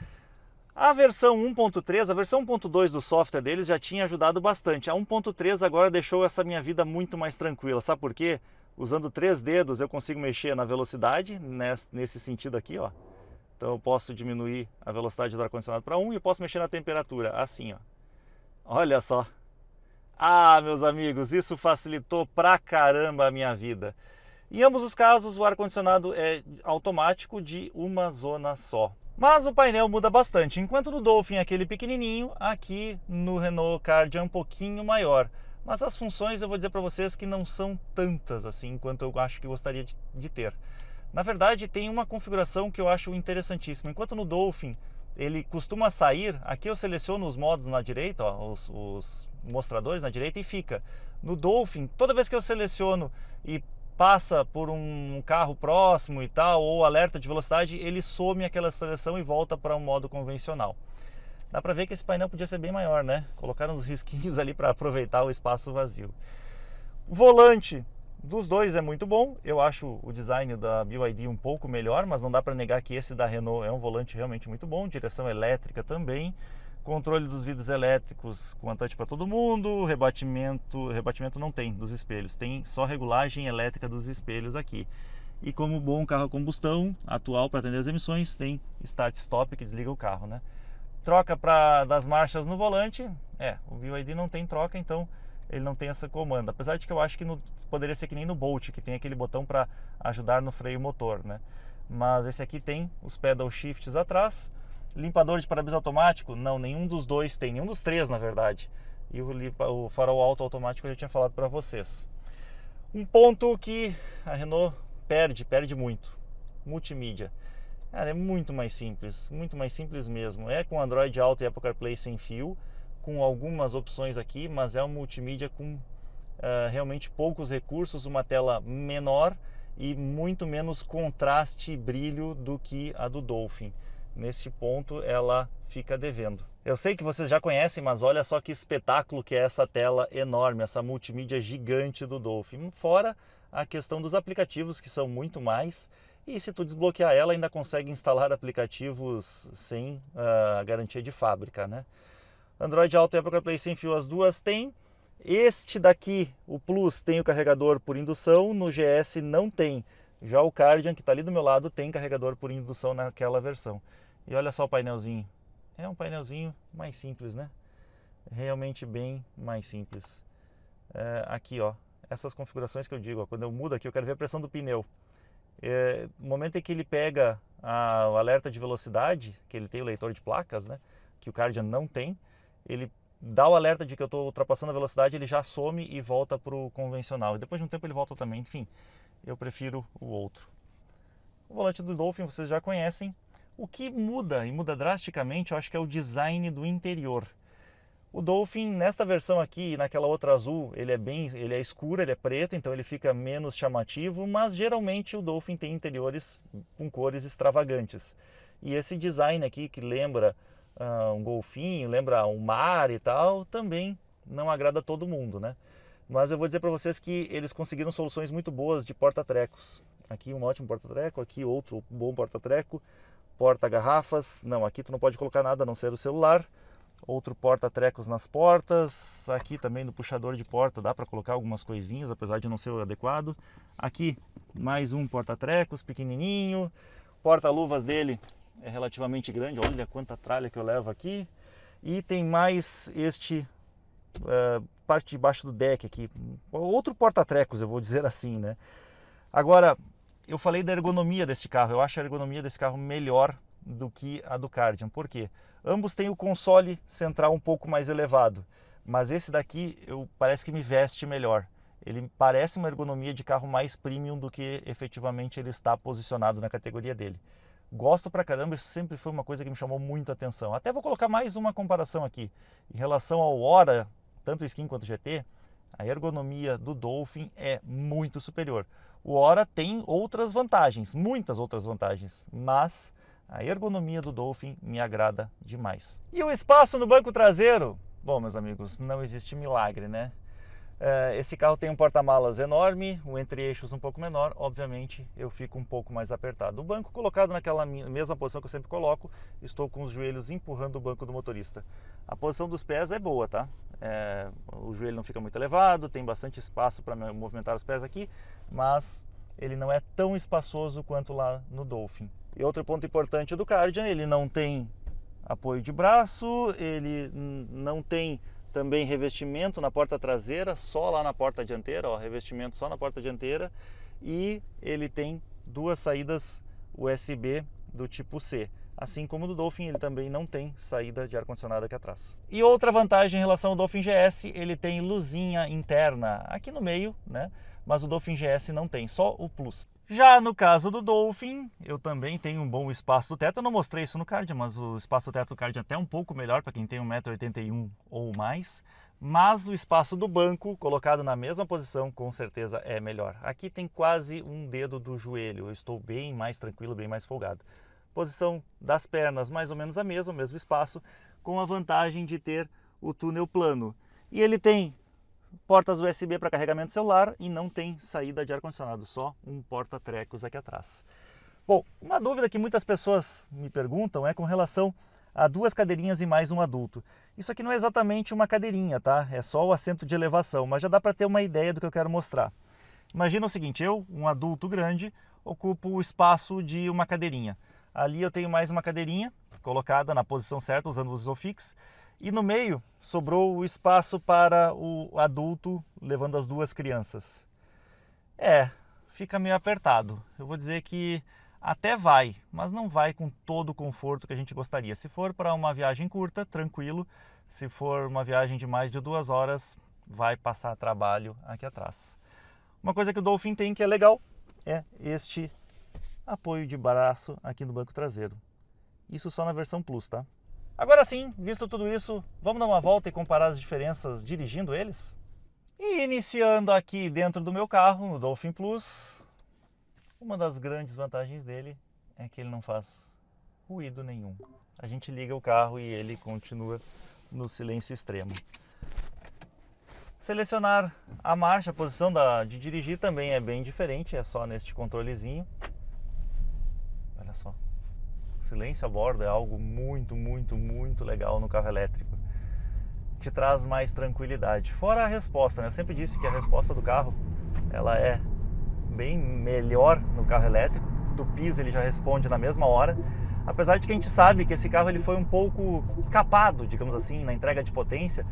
A versão 1.3, a versão 1.2 do software deles já tinha ajudado bastante. A 1.3 agora deixou essa minha vida muito mais tranquila. Sabe por quê? Usando 3 dedos eu consigo mexer na velocidade, nesse sentido aqui, ó. Então eu posso diminuir a velocidade do ar-condicionado para 1 e eu posso mexer na temperatura, assim, ó. Olha só. Ah, meus amigos, isso facilitou pra caramba a minha vida. Em ambos os casos, o ar-condicionado é automático de uma zona só. Mas o painel muda bastante. Enquanto no Dolphin é aquele pequenininho, aqui no Renault Kwid é um pouquinho maior. Mas as funções eu vou dizer para vocês que não são tantas assim quanto eu acho que gostaria de ter. Na verdade, tem uma configuração que eu acho interessantíssima. Enquanto no Dolphin ele costuma sair, aqui eu seleciono os modos na direita, ó, os mostradores na direita e fica. No Dolphin, toda vez que eu seleciono e passa por um carro próximo e tal, ou alerta de velocidade, ele some aquela seleção e volta para um modo convencional. Dá para ver que esse painel podia ser bem maior, né? Colocaram uns risquinhos ali para aproveitar o espaço vazio. O volante dos dois é muito bom. Eu acho o design da BYD um pouco melhor, mas não dá para negar que esse da Renault é um volante realmente muito bom. Direção elétrica também. Controle dos vidros elétricos com touch para todo mundo. Rebatimento não tem dos espelhos, tem só regulagem elétrica dos espelhos aqui. E como bom carro a combustão atual para atender as emissões, tem start stop que desliga o carro, né? Troca das marchas no volante, o BYD não tem troca, então ele não tem essa comanda. Apesar de que eu acho que poderia ser que nem no Bolt, que tem aquele botão para ajudar no freio motor, né? Mas esse aqui tem os pedal shifts atrás. Limpador de para-brisa automático? Não, nenhum dos dois tem, nenhum dos três na verdade. E o farol alto automático eu já tinha falado para vocês. Um ponto que a Renault perde muito: multimídia. Cara, é muito mais simples mesmo. É com Android Auto e Apple CarPlay sem fio, com algumas opções aqui, mas é uma multimídia com realmente poucos recursos, uma tela menor e muito menos contraste e brilho do que a do Dolphin. Nesse ponto ela fica devendo. Eu sei que vocês já conhecem, mas olha só que espetáculo que é essa tela enorme, essa multimídia gigante do Dolphin. Fora a questão dos aplicativos, que são muito mais, e se tu desbloquear ela ainda consegue instalar aplicativos sem a garantia de fábrica, né? Android Auto e Apple CarPlay sem fio, as duas têm. Este daqui, o Plus, tem o carregador por indução, no GS não tem. Já o Kardian, que está ali do meu lado, tem carregador por indução naquela versão. E olha só o painelzinho. É um painelzinho mais simples, né? Realmente bem mais simples. Aqui, ó, essas configurações que eu digo, ó, quando eu mudo aqui, eu quero ver a pressão do pneu. No momento em que ele pega o alerta de velocidade, que ele tem o leitor de placas, né? Que o Kardian não tem, ele dá o alerta de que eu estou ultrapassando a velocidade, ele já some e volta para o convencional. E depois de um tempo ele volta também, enfim. Eu prefiro o outro. O volante do Dolphin vocês já conhecem. O que muda, e muda drasticamente, eu acho que é o design do interior. O Dolphin, nesta versão aqui e naquela outra azul, ele é escuro, ele é preto, então ele fica menos chamativo, mas geralmente o Dolphin tem interiores com cores extravagantes. E esse design aqui, que lembra um golfinho, lembra um mar e tal, também não agrada a todo mundo, né? Mas eu vou dizer para vocês que eles conseguiram soluções muito boas de porta-trecos. Aqui um ótimo porta-treco, aqui outro bom porta-treco, porta-garrafas. Não, aqui tu não pode colocar nada a não ser o celular. Outro porta-trecos nas portas. Aqui também no puxador de porta dá para colocar algumas coisinhas, apesar de não ser o adequado. Aqui mais um porta-trecos pequenininho. Porta-luvas dele é relativamente grande, olha quanta tralha que eu levo aqui. E tem mais este... parte de baixo do deck aqui, outro porta-trecos, eu vou dizer assim, né? Agora, eu falei da ergonomia desse carro, eu acho a ergonomia desse carro melhor do que a do Kardian. Por quê? Ambos têm o console central um pouco mais elevado, mas esse daqui parece que me veste melhor. Ele parece uma ergonomia de carro mais premium do que efetivamente ele está posicionado na categoria dele. Gosto pra caramba, isso sempre foi uma coisa que me chamou muito a atenção. Até vou colocar mais uma comparação aqui. Em relação ao Ora, tanto o Skin quanto o GT, a ergonomia do Dolphin é muito superior. O Ora tem outras vantagens, muitas outras vantagens, mas a ergonomia do Dolphin me agrada demais. E o espaço no banco traseiro? Bom, meus amigos, não existe milagre, né? Esse carro tem um porta-malas enorme, um entre-eixos um pouco menor, obviamente eu fico um pouco mais apertado. O banco colocado naquela mesma posição que eu sempre coloco, estou com os joelhos empurrando o banco do motorista. A posição dos pés é boa, tá? O joelho não fica muito elevado, tem bastante espaço para movimentar os pés aqui, mas ele não é tão espaçoso quanto lá no Dolphin. E outro ponto importante do Kardian, ele não tem apoio de braço, ele não tem também revestimento na porta traseira, só lá na porta dianteira, ó, revestimento só na porta dianteira, e ele tem duas saídas USB do tipo C. Assim como o do Dolphin, ele também não tem saída de ar-condicionado aqui atrás. E outra vantagem em relação ao Dolphin GS, ele tem luzinha interna aqui no meio, né? Mas o Dolphin GS não tem, só o Plus. Já no caso do Dolphin, eu também tenho um bom espaço do teto. Eu não mostrei isso no Kardian, mas o espaço do teto do Kardian é até um pouco melhor para quem tem 1,81 m ou mais. Mas o espaço do banco, colocado na mesma posição, com certeza é melhor. Aqui tem quase um dedo do joelho, eu estou bem mais tranquilo, bem mais folgado. Posição das pernas mais ou menos a mesma, o mesmo espaço, com a vantagem de ter o túnel plano. E ele tem portas USB para carregamento celular e não tem saída de ar-condicionado, só um porta-trecos aqui atrás. Bom, uma dúvida que muitas pessoas me perguntam é com relação a duas cadeirinhas e mais um adulto. Isso aqui não é exatamente uma cadeirinha, tá? É só o assento de elevação, mas já dá para ter uma ideia do que eu quero mostrar. Imagina o seguinte, eu, um adulto grande, ocupo o espaço de uma cadeirinha. Ali eu tenho mais uma cadeirinha colocada na posição certa, usando o Isofix. E no meio sobrou o espaço para o adulto levando as duas crianças. Fica meio apertado. Eu vou dizer que até vai, mas não vai com todo o conforto que a gente gostaria. Se for para uma viagem curta, tranquilo. Se for uma viagem de mais de 2 horas, vai passar trabalho aqui atrás. Uma coisa que o Dolphin tem que é legal é este apoio de braço aqui no banco traseiro. Isso só na versão Plus, tá? Agora sim, visto tudo isso, vamos dar uma volta e comparar as diferenças dirigindo eles? E iniciando aqui dentro do meu carro, no Dolphin Plus, uma das grandes vantagens dele é que ele não faz ruído nenhum. A gente liga o carro e ele continua no silêncio extremo. Selecionar a marcha, a posição de dirigir também é bem diferente, é só neste controlezinho. Olha só. Silêncio a bordo é algo muito, muito, muito legal no carro elétrico. Te traz mais tranquilidade. Fora a resposta, né? Eu sempre disse que a resposta do carro ela é bem melhor no carro elétrico. Tu pisa, ele já responde na mesma hora. Apesar de que a gente sabe que esse carro ele foi um pouco capado, digamos assim, na entrega de potência,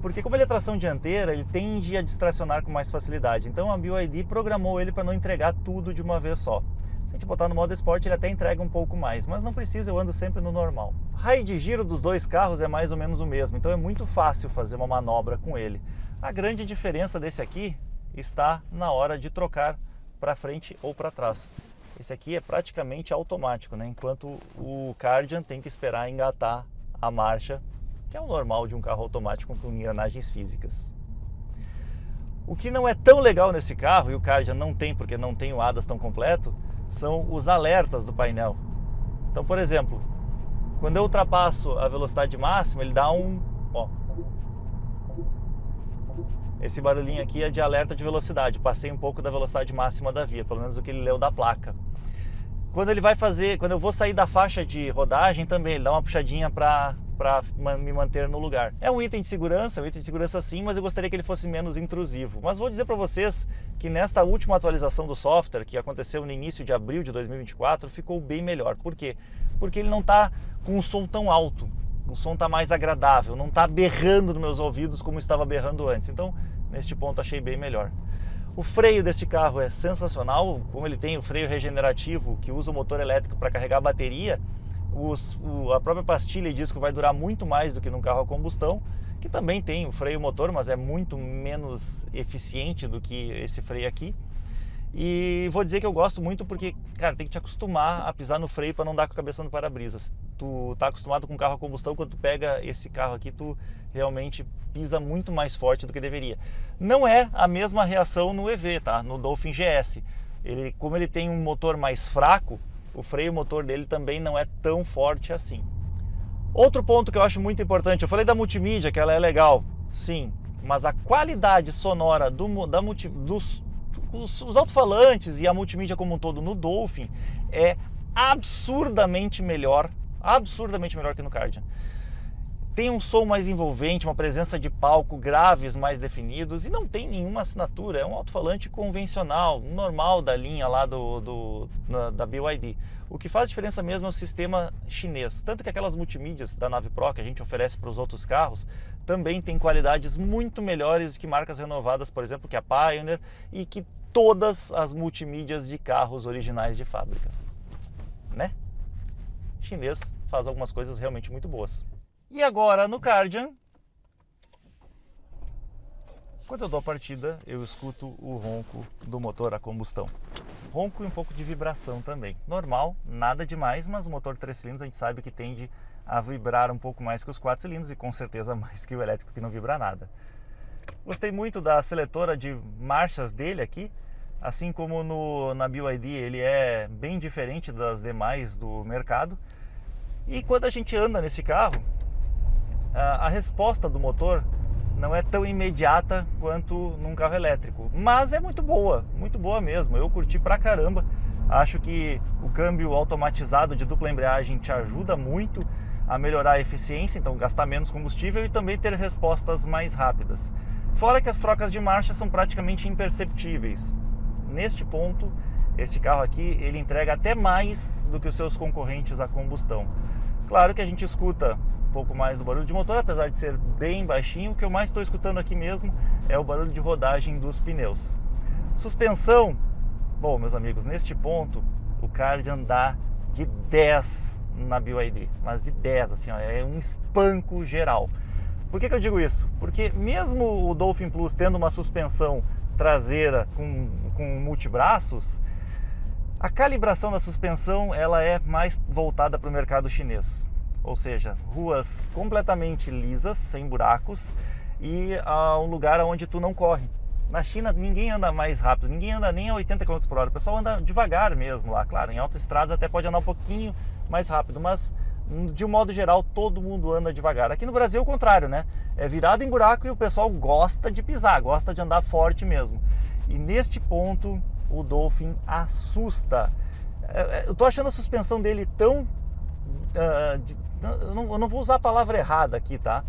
porque como ele é tração dianteira, ele tende a distracionar com mais facilidade. Então a BYD programou ele para não entregar tudo de uma vez só. Se a gente botar no modo esporte, ele até entrega um pouco mais, mas não precisa, eu ando sempre no normal. O raio de giro dos dois carros é mais ou menos o mesmo, então é muito fácil fazer uma manobra com ele. A grande diferença desse aqui está na hora de trocar para frente ou para trás. Esse aqui é praticamente automático, né? Enquanto o Kardian tem que esperar engatar a marcha, que é o normal de um carro automático com engrenagens físicas. O que não é tão legal nesse carro, e o Kardian não tem porque não tem o ADAS tão completo, são os alertas do painel. Então, por exemplo, quando eu ultrapasso a velocidade máxima, ele dá esse barulhinho aqui é de alerta de velocidade. Passei um pouco da velocidade máxima da via, pelo menos o que ele leu da placa. Quando eu vou sair da faixa de rodagem também, ele dá uma puxadinha para me manter no lugar. É um item de segurança sim, mas eu gostaria que ele fosse menos intrusivo. Mas vou dizer para vocês que nesta última atualização do software, que aconteceu no início de abril de 2024, ficou bem melhor. Por quê? Porque ele não está com um som tão alto, o som está mais agradável, não está berrando nos meus ouvidos como estava berrando antes. Então, neste ponto, achei bem melhor. O freio deste carro é sensacional, como ele tem o freio regenerativo, que usa o motor elétrico para carregar a bateria. A própria pastilha de disco vai durar muito mais do que num carro a combustão, que também tem o freio motor, mas é muito menos eficiente do que esse freio aqui. E vou dizer que eu gosto muito porque, cara, tem que te acostumar a pisar no freio para não dar com a cabeça no para-brisa. Tu tá acostumado com carro a combustão, quando tu pega esse carro aqui, tu realmente pisa muito mais forte do que deveria. Não é a mesma reação no EV, tá? No Dolphin GS. Como ele tem um motor mais fraco, o freio motor dele também não é tão forte assim. Outro ponto que eu acho muito importante, eu falei da multimídia, que ela é legal, sim, mas a qualidade sonora os alto-falantes e a multimídia como um todo no Dolphin é absurdamente melhor que no Kardian. Tem um som mais envolvente, uma presença de palco, graves mais definidos e não tem nenhuma assinatura, é um alto-falante convencional, normal da linha lá da BYD. O que faz diferença mesmo é o sistema chinês, tanto que aquelas multimídias da Nave Pro que a gente oferece para os outros carros também tem qualidades muito melhores que marcas renovadas, por exemplo, que a Pioneer e que todas as multimídias de carros originais de fábrica, né? Chinês faz algumas coisas realmente muito boas. E agora no Kardian, quando eu dou a partida, eu escuto o ronco do motor a combustão. Ronco e um pouco de vibração também. Normal, nada demais, mas o motor 3 cilindros a gente sabe que tende a vibrar um pouco mais que os 4 cilindros e com certeza mais que o elétrico que não vibra nada. Gostei muito da seletora de marchas dele aqui, assim como na BYD ele é bem diferente das demais do mercado. E quando a gente anda nesse carro, a resposta do motor não é tão imediata quanto num carro elétrico, mas é muito boa mesmo. Eu curti pra caramba. Acho que o câmbio automatizado de dupla embreagem te ajuda muito a melhorar a eficiência, então gastar menos combustível e também ter respostas mais rápidas. Fora que as trocas de marcha são praticamente imperceptíveis. Neste ponto, este carro aqui ele entrega até mais do que os seus concorrentes a combustão. Claro que a gente escuta um pouco mais do barulho de motor, apesar de ser bem baixinho. O que eu mais estou escutando aqui mesmo é o barulho de rodagem dos pneus. Suspensão, bom, meus amigos, neste ponto o Kardian dá de 10 na BYD, mas de 10, assim, ó, é um espanco geral. Por que eu digo isso? Porque mesmo o Dolphin Plus tendo uma suspensão traseira com multibraços, a calibração da suspensão ela é mais voltada para o mercado chinês. Ou seja, ruas completamente lisas, sem buracos e um lugar onde tu não corre. Na China ninguém anda mais rápido, ninguém anda nem a 80 km por hora, o pessoal anda devagar mesmo lá, claro, em autoestradas até pode andar um pouquinho mais rápido, mas de um modo geral todo mundo anda devagar. Aqui no Brasil é o contrário, né? É virado em buraco e o pessoal gosta de pisar, gosta de andar forte mesmo. E neste ponto o Dolphin assusta. Eu tô achando a suspensão dele tão... eu não vou usar a palavra errada aqui, tá?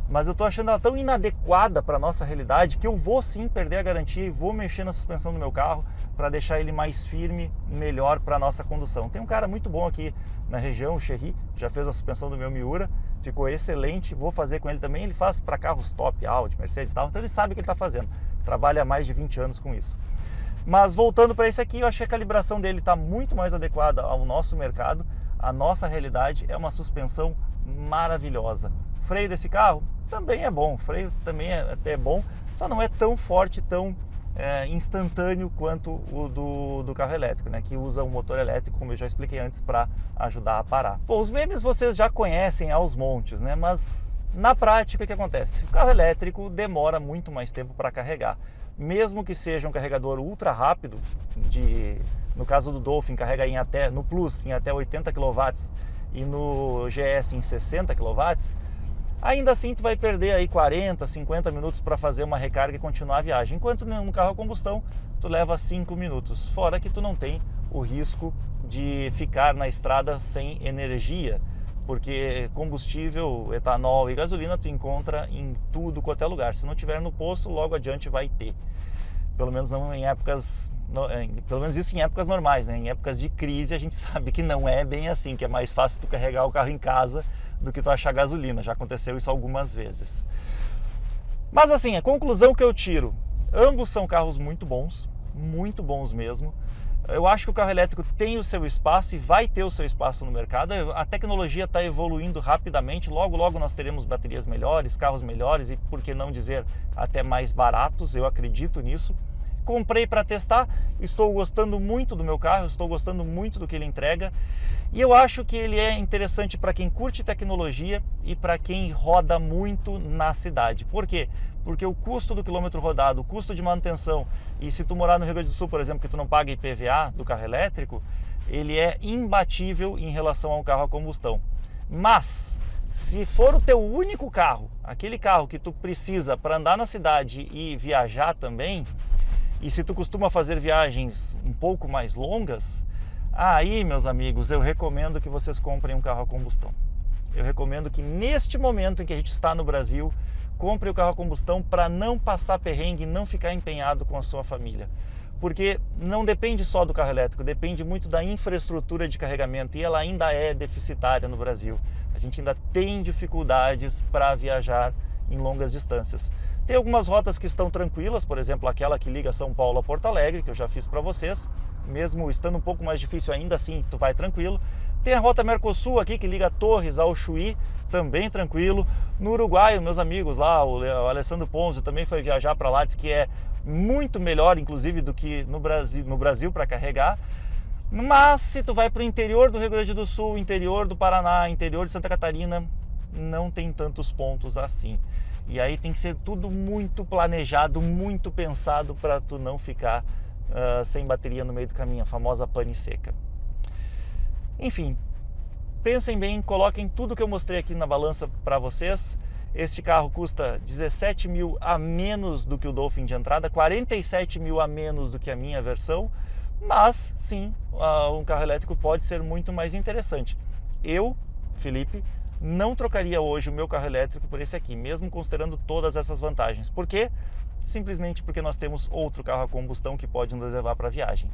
Mas eu tô achando ela tão inadequada para nossa realidade que eu vou sim perder a garantia e vou mexer na suspensão do meu carro para deixar ele mais firme, melhor para nossa condução. Tem um cara muito bom aqui na região, o Cherry, que já fez a suspensão do meu Miura, ficou excelente, vou fazer com ele também. Ele faz para carros top, Audi, Mercedes e tal, então ele sabe o que ele está fazendo. Trabalha há mais de 20 anos com isso. Mas voltando para esse aqui, eu achei que a calibração dele está muito mais adequada ao nosso mercado, à nossa realidade. É uma suspensão maravilhosa. O freio desse carro também é bom, o freio também é até bom, só não é tão forte, tão instantâneo quanto o do carro elétrico, né, que usa um motor elétrico, como eu já expliquei antes, para ajudar a parar. Bom, os memes vocês já conhecem aos montes, né, mas na prática o que acontece? O carro elétrico demora muito mais tempo para carregar. Mesmo que seja um carregador ultra rápido, no caso do Dolphin carrega no Plus em até 80 kW e no GS em 60 kW, ainda assim tu vai perder aí 40, 50 minutos para fazer uma recarga e continuar a viagem, enquanto no carro a combustão tu leva 5 minutos, fora que tu não tem o risco de ficar na estrada sem energia, porque combustível, etanol e gasolina tu encontra em tudo quanto é lugar. Se não tiver no posto, logo adiante vai ter. Pelo menos não em épocas, pelo menos isso em épocas normais, né? Em épocas de crise a gente sabe que não é bem assim, que é mais fácil tu carregar o carro em casa do que tu achar gasolina. Já aconteceu isso algumas vezes. Mas assim, a conclusão que eu tiro, ambos são carros muito bons mesmo. Eu acho que o carro elétrico tem o seu espaço e vai ter o seu espaço no mercado. A tecnologia está evoluindo rapidamente, logo logo nós teremos baterias melhores, carros melhores e, por que não dizer, até mais baratos, eu acredito nisso. Comprei para testar, estou gostando muito do meu carro, estou gostando muito do que ele entrega e eu acho que ele é interessante para quem curte tecnologia e para quem roda muito na cidade. Por quê? Porque o custo do quilômetro rodado, o custo de manutenção, e se tu morar no Rio Grande do Sul, por exemplo, que tu não paga IPVA do carro elétrico, ele é imbatível em relação a um carro a combustão. Mas, se for o teu único carro, aquele carro que tu precisa para andar na cidade e viajar também, e se tu costuma fazer viagens um pouco mais longas, aí, meus amigos, eu recomendo que vocês comprem um carro a combustão. Eu recomendo que neste momento em que a gente está no Brasil, compre o carro a combustão para não passar perrengue e não ficar empenhado com a sua família. Porque não depende só do carro elétrico, depende muito da infraestrutura de carregamento e ela ainda é deficitária no Brasil. A gente ainda tem dificuldades para viajar em longas distâncias. Tem algumas rotas que estão tranquilas, por exemplo, aquela que liga São Paulo a Porto Alegre, que eu já fiz para vocês. Mesmo estando um pouco mais difícil, ainda assim tu vai tranquilo. Tem a rota Mercosul aqui, que liga Torres ao Chuí, também tranquilo. No Uruguai, meus amigos lá, o Alessandro Ponzio também foi viajar para lá, disse que é muito melhor, inclusive, do que no Brasil para carregar. Mas se tu vai para o interior do Rio Grande do Sul, interior do Paraná, interior de Santa Catarina, não tem tantos pontos assim. E aí tem que ser tudo muito planejado, muito pensado para tu não ficar sem bateria no meio do caminho, a famosa pane seca. Enfim, pensem bem, coloquem tudo que eu mostrei aqui na balança para vocês. Este carro custa 17 mil a menos do que o Dolphin de entrada, 47 mil a menos do que a minha versão, mas sim, um carro elétrico pode ser muito mais interessante. Eu, Felipe, não trocaria hoje o meu carro elétrico por esse aqui, mesmo considerando todas essas vantagens. Por quê? Simplesmente porque nós temos outro carro a combustão que pode nos levar para a viagem.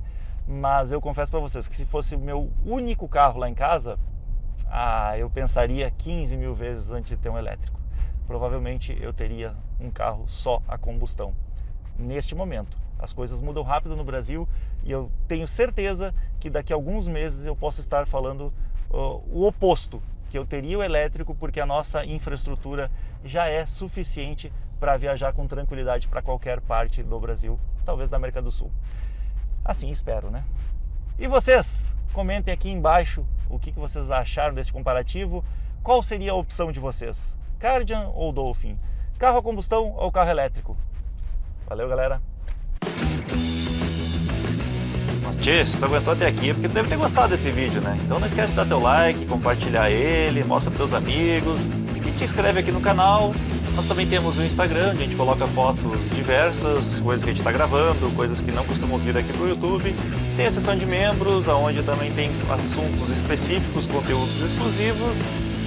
Mas eu confesso para vocês que se fosse o meu único carro lá em casa, eu pensaria 15 mil vezes antes de ter um elétrico. Provavelmente eu teria um carro só a combustão. Neste momento, as coisas mudam rápido no Brasil e eu tenho certeza que daqui a alguns meses eu posso estar falando o oposto, que eu teria o elétrico porque a nossa infraestrutura já é suficiente para viajar com tranquilidade para qualquer parte do Brasil, talvez da América do Sul. Assim espero, né? E vocês? Comentem aqui embaixo o que vocês acharam desse comparativo. Qual seria a opção de vocês? Kardian ou Dolphin? Carro a combustão ou carro elétrico? Valeu, galera! Mas, tchê, se tu aguentou até aqui é porque tu deve ter gostado desse vídeo, né? Então não esquece de dar teu like, compartilhar ele, mostra para teus amigos e te inscreve aqui no canal. Nós também temos o Instagram, onde a gente coloca fotos diversas, coisas que a gente está gravando, coisas que não costumam vir aqui para o YouTube. Tem a seção de membros, onde também tem assuntos específicos, conteúdos exclusivos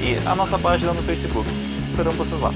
e a nossa página no Facebook. Esperamos vocês lá.